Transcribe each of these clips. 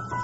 नमस्कार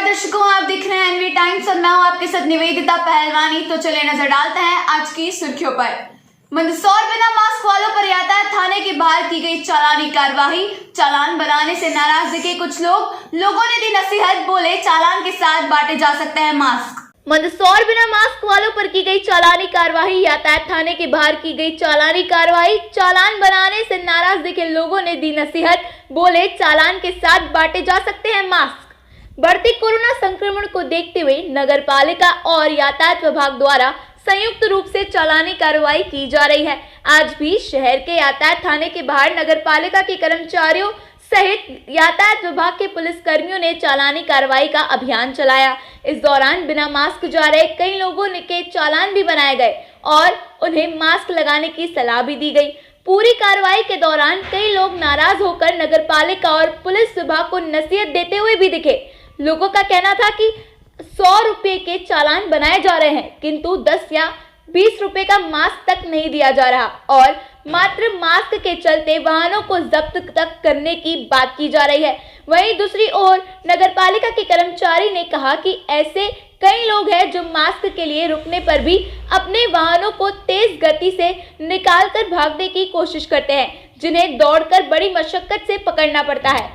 दर्शकों, आप देख रहे हैं एनवी टाइम्स और मैं हूं आपके साथ निवेदिता पहलवानी। तो चलिए नजर डालते हैं आज की सुर्खियों पर। मंदसौर बिना मास्क वालों पर यातायात थाने के बाहर की गई चालानी कार्यवाही। चालान बनाने से नाराज दिखे कुछ लोगों ने दी नसीहत, बोले चालान के साथ बांटे जा सकते हैं मास्क। मंदसौर बिना मास्क वालों पर की गई चालानी कार्यवाही। यातायात थाने के बाहर की गई चालानी कार्यवाही। चालान बनाने से नाराज दिखे लोगों ने दी नसीहत, बोले चालान के साथ बांटे जा सकते हैं मास्क। बढ़ते कोरोना संक्रमण को देखते हुए नगर पालिका और यातायात विभाग द्वारा संयुक्त रूप से चालानी कार्रवाई की जा रही है। आज भी शहर के यातायात थाने के बाहर नगर पालिका के कर्मचारियों सहित यातायात विभाग के पुलिस कर्मियों ने चालानी कार्रवाई का अभियान चलाया। इस दौरान बिना मास्क जा रहे कई लोगों के चालान भी बनाए गए और उन्हें मास्क लगाने की सलाह भी दी गई। पूरी कार्रवाई के दौरान कई लोग नाराज होकर नगर पालिका और पुलिस विभाग को नसीहत देते हुए भी दिखे। लोगों का कहना था कि 100 रुपए के चालान बनाए जा रहे हैं, किंतु 10 या 20 रुपए का मास्क तक नहीं दिया जा रहा और मात्र मास्क के चलते वाहनों को जब्त तक करने की बात की जा रही है। वहीं दूसरी ओर नगर पालिका के कर्मचारी ने कहा कि ऐसे कई लोग हैं जो मास्क के लिए रुकने पर भी अपने वाहनों को तेज गति से निकालकर भागने की कोशिश करते हैं, जिन्हें दौड़कर बड़ी मशक्कत से पकड़ना पड़ता है।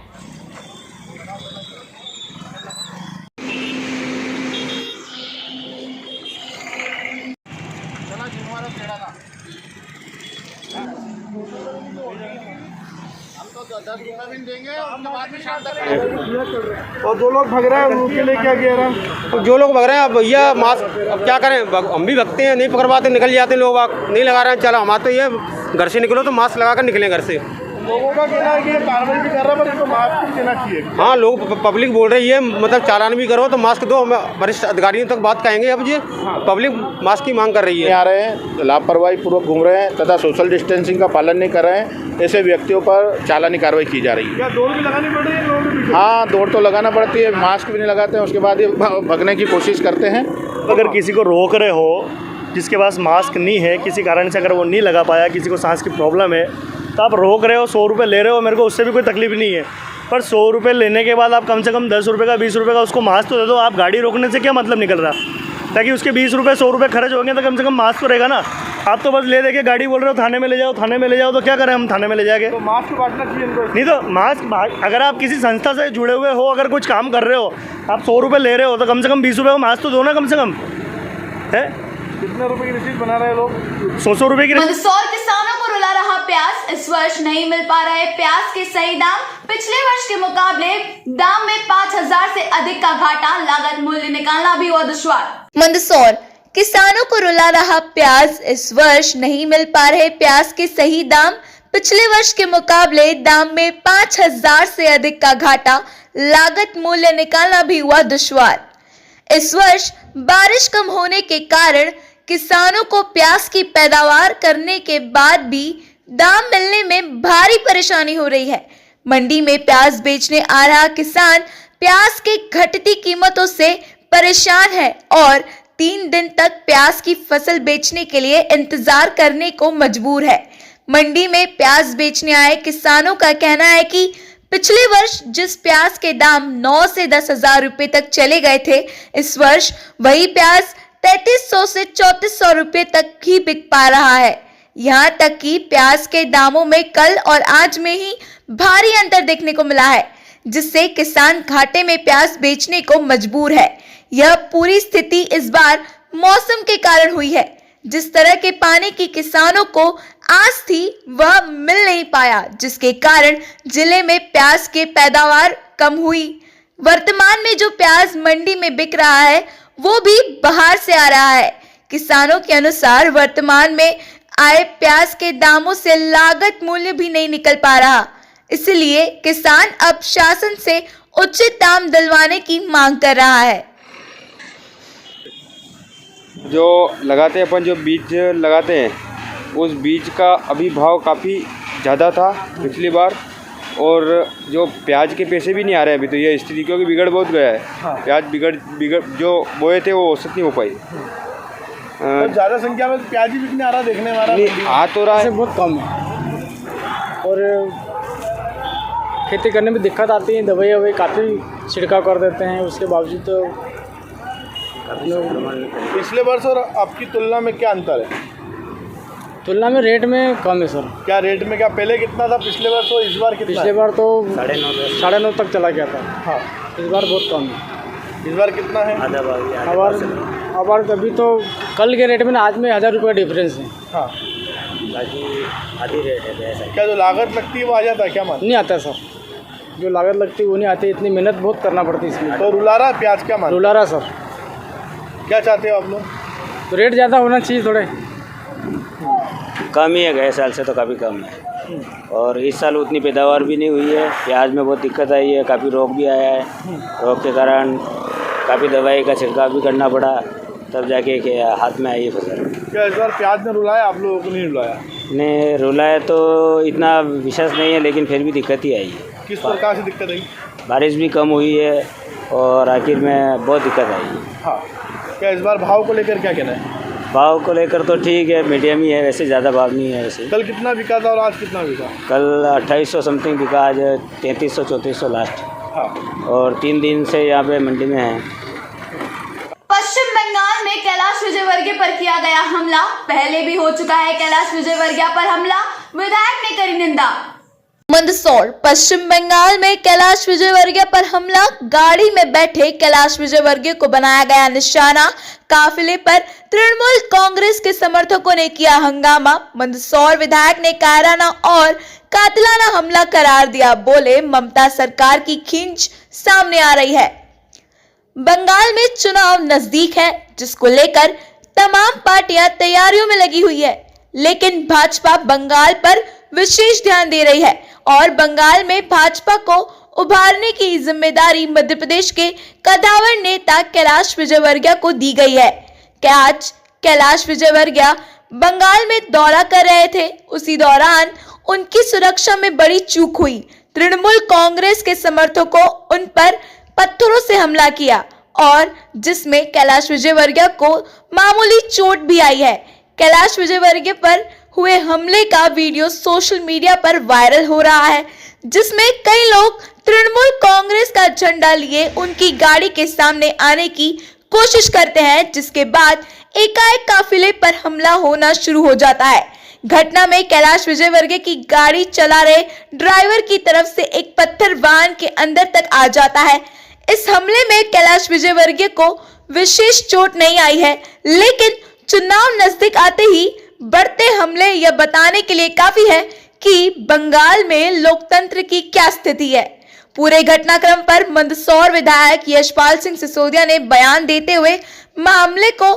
हम तो 10 रुपये भी देंगे और उसके बाद भी शाम तक। और जो लोग भाग रहे हैं उनके लिए क्या किया रहा? तो जो लोग भाग रहे हैं, अब भैया मास्क अब क्या करें, हम भी भगते हैं, नहीं पकड़वाते निकल जाते हैं लोग, नहीं लगा रहे हैं। चलो हमारा तो ये घर से निकलो तो मास्क लगा कर निकलें घर से। लोगों का कहना है कि ये कार्रवाई भी कर रहा है पर इसको मास्क भी देना चाहिए। हाँ, लोग पब्लिक बोल रही है, मतलब चालान भी करो तो मास्क दो। हम वरिष्ठ अधिकारियों तक बात कहेंगे। अब ये पब्लिक मास्क की मांग कर रही है। आ रहे हैं लापरवाही पूर्वक घूम रहे हैं तथा सोशल डिस्टेंसिंग का पालन नहीं कर रहे हैं, ऐसे व्यक्तियों पर चालानी कार्रवाई की जा रही है। क्या दौड़ भी लगानी पड़ रही है लोगों के पीछे? हाँ, दौड़ तो लगाना पड़ती है, मास्क भी नहीं लगाते हैं, उसके बाद ये भगने की कोशिश करते हैं। अगर किसी को रोक रहे हो जिसके पास मास्क नहीं है, किसी कारण से अगर वो नहीं लगा पाया, किसी को सांस की प्रॉब्लम है, तो आप रोक रहे हो, 100 रुपये ले रहे हो, मेरे को उससे भी कोई तकलीफ नहीं है। पर 100 रुपये लेने के बाद आप कम से कम 10 रुपये का 20 रुपये का उसको मास्क तो दे दो। आप गाड़ी रोकने से क्या मतलब निकल रहा, ताकि उसके 20 रुपये 100 रुपये खर्च होंगे तो कम से कम मास्क तो रहेगा ना। आप तो बस ले दे के गाड़ी बोल रहे हो थाने में ले जाओ, थाने में ले जाओ, तो क्या करें हम थाने में ले जाएंगे? तो मास्क बांटना चाहिए इनको। नहीं तो मास्क, अगर आप किसी संस्था से जुड़े हुए हो, अगर कुछ काम कर रहे हो, आप 100 रुपये ले रहे हो तो कम से कम 20 रुपये का मास्क तो दो ना कम से कम। है कितने रुपए की रसीद बना रहे लोग? 100 रुपये की। मंदसौर किसानों को रुला रहा प्याज। इस वर्ष नहीं मिल पा रहे प्याज के सही दाम। पिछले वर्ष के मुकाबले दाम में 5000 से अधिक का घाटा। लागत मूल्य निकालना भी हुआ दुश्वार। मंदसौर किसानों को रुला रहा प्याज। इस वर्ष नहीं मिल पा रहे प्याज के सही दाम। पिछले वर्ष के मुकाबले दाम में 5000 से अधिक का घाटा। लागत मूल्य निकालना भी हुआ दुश्वार। इस वर्ष बारिश कम होने के कारण किसानों को प्याज की पैदावार करने के बाद भी दाम मिलने में भारी परेशानी हो रही है। मंडी में प्याज बेचने आ रहा किसान प्याज के घटती कीमतों से परेशान है और 3 दिन तक प्याज की फसल बेचने के लिए इंतजार करने को मजबूर है। मंडी में प्याज बेचने आए किसानों का कहना है कि पिछले वर्ष जिस प्याज के दाम 9 से 10,000 रुपए तक चले गए थे, इस वर्ष वही प्याज 3300 से 3400 रुपए तक ही बिक पा रहा है। यहाँ तक कि प्याज के दामों में कल और आज में ही भारी अंतर देखने को मिला है, जिससे किसान घाटे में प्याज बेचने को मजबूर है। यह पूरी स्थिति इस बार मौसम के कारण हुई है। जिस तरह के पानी की किसानों को आस थी वह मिल नहीं पाया, जिसके कारण जिले में प्याज के पैदावार कम हुई। वर्तमान में जो प्याज मंडी में बिक रहा है वो भी बाहर से आ रहा है। किसानों के अनुसार वर्तमान में आए प्याज के दामों से लागत मूल्य भी नहीं निकल पा रहा, इसलिए किसान अब शासन से उचित दाम दिलवाने की मांग कर रहा है। जो लगाते हैं अपन, जो बीज लगाते हैं, उस बीज का अभी भाव काफ़ी ज़्यादा था पिछली बार, और जो प्याज के पैसे भी नहीं आ रहे अभी, तो ये स्थिति क्योंकि बिगड़ बहुत गया है। प्याज बिगड़ जो बोए थे वो औसत नहीं हो पाई। तो ज़्यादा संख्या में प्याज ही बिकने आ रहा देखने वाला आ तो रहा है, बहुत कम है और खेती करने में दिक्कत आती है। दवाई ववाई काफ़ी छिड़काव कर देते हैं, उसके बावजूद तो पिछले वर्ष और आपकी तुलना में क्या अंतर है? तुलना में रेट में कम है सर। क्या रेट में, क्या पहले कितना था पिछले वर्ष और इस बार कितना पिछले है? बार तो 9.5 तक चला गया था। हाँ, इस बार बहुत कम है। इस बार कितना है? अब अभी तो कल के रेट में आज में 1000 रुपये का डिफरेंस है। हाँ, क्या जो लागत लगती है वो आ जाता है क्या? मान नहीं आता है सर, जो लागत लगती है वो नहीं आती। इतनी मेहनत बहुत करना पड़ती है इसमें। तो रुला रहा है प्याज, क्या मान? रुला रहा सर। क्या चाहते हो आप लोग? तो रेट ज़्यादा होना चाहिए थोड़े। कम ही है, गए साल से तो काफ़ी कम है और इस साल उतनी पैदावार भी नहीं हुई है। प्याज में बहुत दिक्कत आई है, काफ़ी रोग भी आया है। रोग के कारण काफ़ी दवाई का छिड़काव भी करना पड़ा, तब जाके के हाथ में आई है फसल। क्या इस बार प्याज ने रुलाया, आप लोगों को नहीं रुलाया? ने रुलाया तो इतना विशेष नहीं है, लेकिन फिर भी दिक्कत ही आई है। किस प्रकार से दिक्कत आई? बारिश भी कम हुई है और आखिर में बहुत दिक्कत आई है। हाँ, क्या इस बार भाव को लेकर क्या कहना है? भाव को लेकर तो ठीक है, मीडियम ही है, वैसे ज़्यादा भाव नहीं है। वैसे कल कितना बिका था और आज कितना बिका? कल 2800 समथिंग बिका, आज 3300-3400 लास्ट। हाँ, और 3 दिन से यहाँ पे मंडी में है। पश्चिम बंगाल में कैलाश विजयवर्गीय पर किया गया हमला। पहले भी हो चुका है कैलाश विजयवर्गीय पर हमला, विधायक ने करी निंदा। मंदसौर पश्चिम बंगाल में कैलाश विजयवर्गीय पर हमला। गाड़ी में बैठे कैलाश विजयवर्गीय को बनाया गया निशाना। काफिले पर तृणमूल कांग्रेस के समर्थकों ने किया हंगामा। मंदसौर विधायक ने कायराना और कातिलाना हमला करार दिया। बोले, ममता सरकार की खींच सामने आ रही है। बंगाल में चुनाव नजदीक है, जिसको लेकर तमाम पार्टियां तैयारियों में लगी हुई है, लेकिन भाजपा बंगाल पर विशेष ध्यान दे रही है और बंगाल में भाजपा को उभारने की जिम्मेदारी मध्य प्रदेश के कद्दावर नेता कैलाश विजयवर्गीय को दी गई है। आज कैलाश विजयवर्गीय बंगाल में दौरा कर रहे थे, उसी दौरान उनकी सुरक्षा में बड़ी चूक हुई। तृणमूल कांग्रेस के समर्थकों उन पर पत्थरों से हमला किया और जिसमें कैलाश विजयवर्गीय को मामूली चोट भी आई है। कैलाश विजयवर्गीय पर हुए हमले का वीडियो सोशल मीडिया पर वायरल हो रहा है, जिसमें कई लोग तृणमूल कांग्रेस का झंडा लिए उनकी गाड़ी के सामने आने की कोशिश करते हैं, जिसके बाद एकाएक काफिले पर हमला होना शुरू हो जाता है। घटना में कैलाश विजयवर्गीय की गाड़ी चला रहे ड्राइवर की तरफ से एक पत्थर वाहन के अंदर तक आ जाता है। इस हमले में कैलाश विजयवर्गीय को विशेष चोट नहीं आई है, लेकिन चुनाव नजदीक आते ही बढ़ते हमले यह बताने के लिए काफी है कि बंगाल में लोकतंत्र की क्या स्थिति है। पूरे घटनाक्रम पर मंदसौर विधायक यशपाल सिंह सिसोदिया ने बयान देते हुए मामले को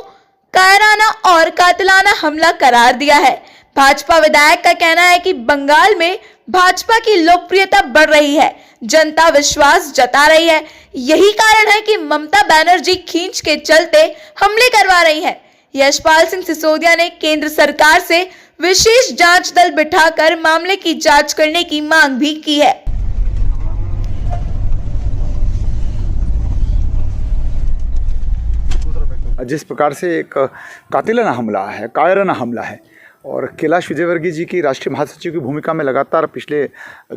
कायराना और कातिलाना हमला करार दिया है। भाजपा विधायक का कहना है कि बंगाल में भाजपा की लोकप्रियता बढ़ रही है, जनता विश्वास जता रही है। यही कारण है कि ममता बनर्जी खींच के चलते हमले करवा रही है। यशपाल सिंह सिसोदिया ने केंद्र सरकार से विशेष जांच दल बिठाकर मामले की जांच करने की मांग भी की है। जिस प्रकार से एक कातिलाना हमला है, कायराना हमला है और कैलाश विजयवर्गीय जी की राष्ट्रीय महासचिव की भूमिका में लगातार पिछले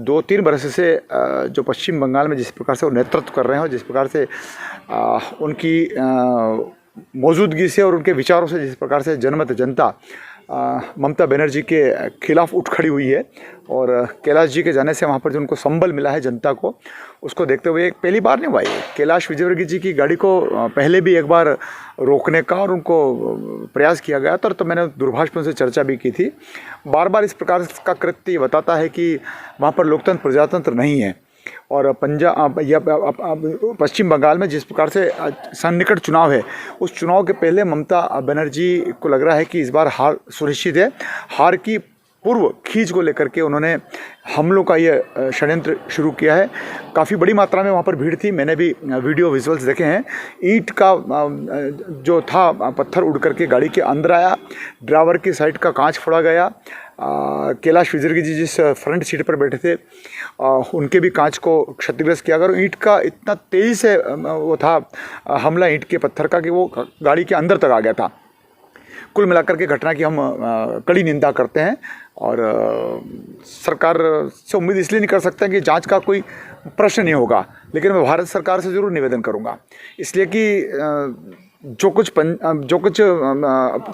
2-3 बरस से जो पश्चिम बंगाल में जिस प्रकार से वो नेतृत्व कर रहे हैं और जिस प्रकार से उनकी मौजूदगी से और उनके विचारों से जिस प्रकार से जनमत जनता ममता बनर्जी के खिलाफ उठ खड़ी हुई है और कैलाश जी के जाने से वहाँ पर जो उनको संबल मिला है जनता को, उसको देखते हुए एक पहली बार नहीं हुआ है। कैलाश विजयवर्गीय जी की गाड़ी को पहले भी एक बार रोकने का और उनको प्रयास किया गया था, तो मैंने दूरभाष पर उनसे चर्चा भी की थी। बार बार इस प्रकार का कृत्य बताता है कि वहाँ पर लोकतंत्र प्रजातंत्र नहीं है। और पंजाब या पश्चिम बंगाल में जिस प्रकार से सन्निकट चुनाव है, उस चुनाव के पहले ममता बनर्जी को लग रहा है कि इस बार हार सुनिश्चित है। हार की पूर्व खींच को लेकर के उन्होंने हमलों का ये षड्यंत्र शुरू किया है। काफ़ी बड़ी मात्रा में वहाँ पर भीड़ थी, मैंने भी वीडियो विजुअल्स देखे हैं। ईंट का जो था पत्थर उड़ करके गाड़ी के अंदर आया, ड्राइवर की साइड का कांच फोड़ा गया। कैलाश विजयवर्गीय जी जिस फ्रंट सीट पर बैठे थे उनके भी कांच को क्षतिग्रस्त किया गया। ईंट का इतना तेज़ी से वो था हमला ईंट के पत्थर का कि वो गाड़ी के अंदर तक आ गया था। कुल मिलाकर के घटना की हम कड़ी निंदा करते हैं और सरकार से उम्मीद इसलिए नहीं कर सकते हैं कि जांच का कोई प्रश्न नहीं होगा, लेकिन मैं भारत सरकार से ज़रूर निवेदन करूंगा, इसलिए कि जो कुछ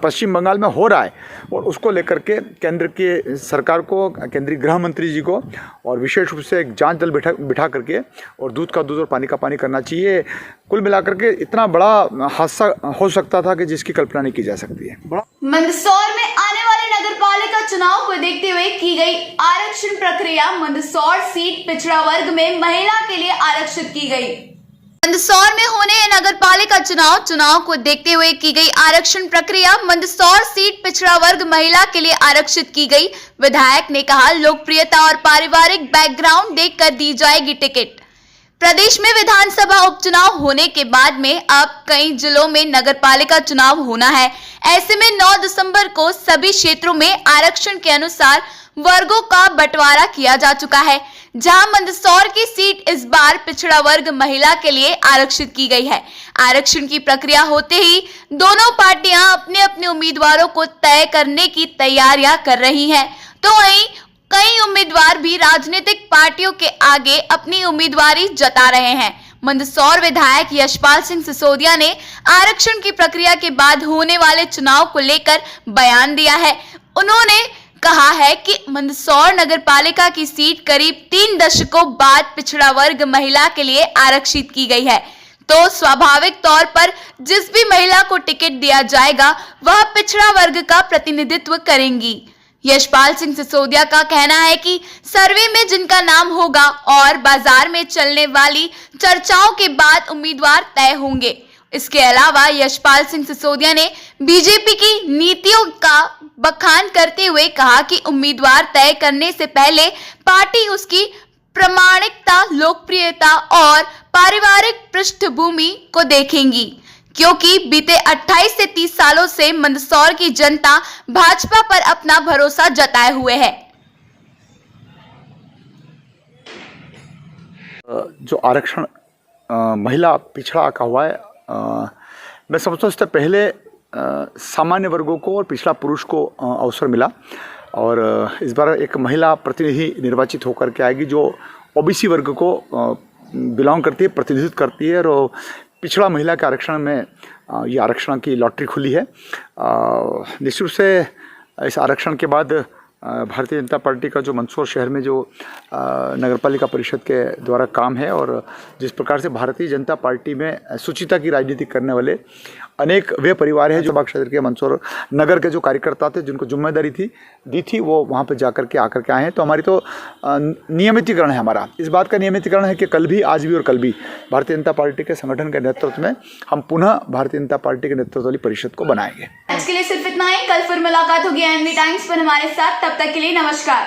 पश्चिम बंगाल में हो रहा है और उसको लेकर के केंद्र की सरकार को, केंद्रीय गृह मंत्री जी को और विशेष रूप से एक जांच दल बिठा करके और दूध का दूध और पानी का पानी करना चाहिए। कुल मिलाकर के इतना बड़ा हादसा हो सकता था कि जिसकी कल्पना नहीं की जा सकती है। मंदसौर में आने वाले नगरपालिका चुनाव को देखते हुए की गई आरक्षण प्रक्रिया। मंदसौर सीट पिछड़ा वर्ग में महिला के लिए आरक्षित की गई। मंदसौर में होने नगरपालिका चुनाव को देखते हुए की गई आरक्षण प्रक्रिया। मंदसौर सीट पिछड़ा वर्ग महिला के लिए आरक्षित की गई। विधायक ने कहा, लोकप्रियता और पारिवारिक बैकग्राउंड देखकर दी जाएगी टिकट। प्रदेश में विधानसभा उपचुनाव होने के बाद में अब कई जिलों में नगरपालिका चुनाव होना है। ऐसे में 9 दिसंबर को सभी क्षेत्रों में आरक्षण के अनुसार वर्गों का बंटवारा किया जा चुका है, जहां मंदसौर की सीट इस बार पिछड़ा वर्ग महिला के लिए आरक्षित की गई है। आरक्षण की प्रक्रिया होते ही दोनों पार्टियां अपने अपने उम्मीदवारों को तय करने की तैयारियां कर रही हैं, तो वहीं कई उम्मीदवार भी राजनीतिक पार्टियों के आगे अपनी उम्मीदवारी जता रहे हैं। मंदसौर विधायक यशपाल सिंह सिसोदिया ने आरक्षण की प्रक्रिया के बाद होने वाले चुनाव को लेकर बयान दिया है। उन्होंने कहा है कि मंदसौर नगरपालिका की सीट करीब 3 दशकों बाद पिछड़ा वर्ग महिला के लिए आरक्षित की गई है, तो स्वाभाविक तौर पर जिस भी महिला को टिकट दिया जाएगा वह पिछड़ा वर्ग का प्रतिनिधित्व करेंगी। यशपाल सिंह सिसोदिया का कहना है कि सर्वे में जिनका नाम होगा और बाजार में चलने वाली चर्चाओं के बाद उम्मीदवार तय होंगे। इसके अलावा यशपाल सिंह सिसोदिया ने बीजेपी की नीतियों का बखान करते हुए कहा कि उम्मीदवार तय करने से पहले पार्टी उसकी प्रामाणिकता, लोकप्रियता और पारिवारिक पृष्ठभूमि को देखेंगी, क्योंकि बीते 28 से 30 सालों से मंदसौर की जनता भाजपा पर अपना भरोसा जताए हुए है। जो आरक्षण महिला पिछड़ा का हुआ है, मैं समझता हूँ इससे पहले सामान्य वर्गों को और पिछड़ा पुरुष को अवसर मिला और इस बार एक महिला प्रतिनिधि निर्वाचित होकर के आएगी जो ओबीसी वर्ग को बिलोंग करती है, प्रतिनिधित्व करती है और पिछड़ा महिला के आरक्षण में ये आरक्षण की लॉटरी खुली है। निश्चित रूप से इस आरक्षण के बाद भारतीय जनता पार्टी का जो मंदसौर शहर में जो नगरपालिका परिषद के द्वारा काम है और जिस प्रकार से भारतीय जनता पार्टी में सुचिता की राजनीति करने वाले अनेक वे परिवार हैं जो बाग क्षेत्र के मंदसौर नगर के जो कार्यकर्ता थे जिनको जिम्मेदारी दी थी वो वहाँ पर जाकर के आकर के आए हैं। तो हमारी तो नियमितीकरण है, हमारा इस बात का नियमितीकरण है कि कल भी, आज भी और कल भी भारतीय जनता पार्टी के संगठन के नेतृत्व में हम पुनः भारतीय जनता पार्टी के नेतृत्व वाली परिषद को बनाएंगे। आज के लिए सिर्फ इतना ही। कल फिर मुलाकात होगी एनवी टाइम्स पर हमारे साथ। तब तक के लिए नमस्कार।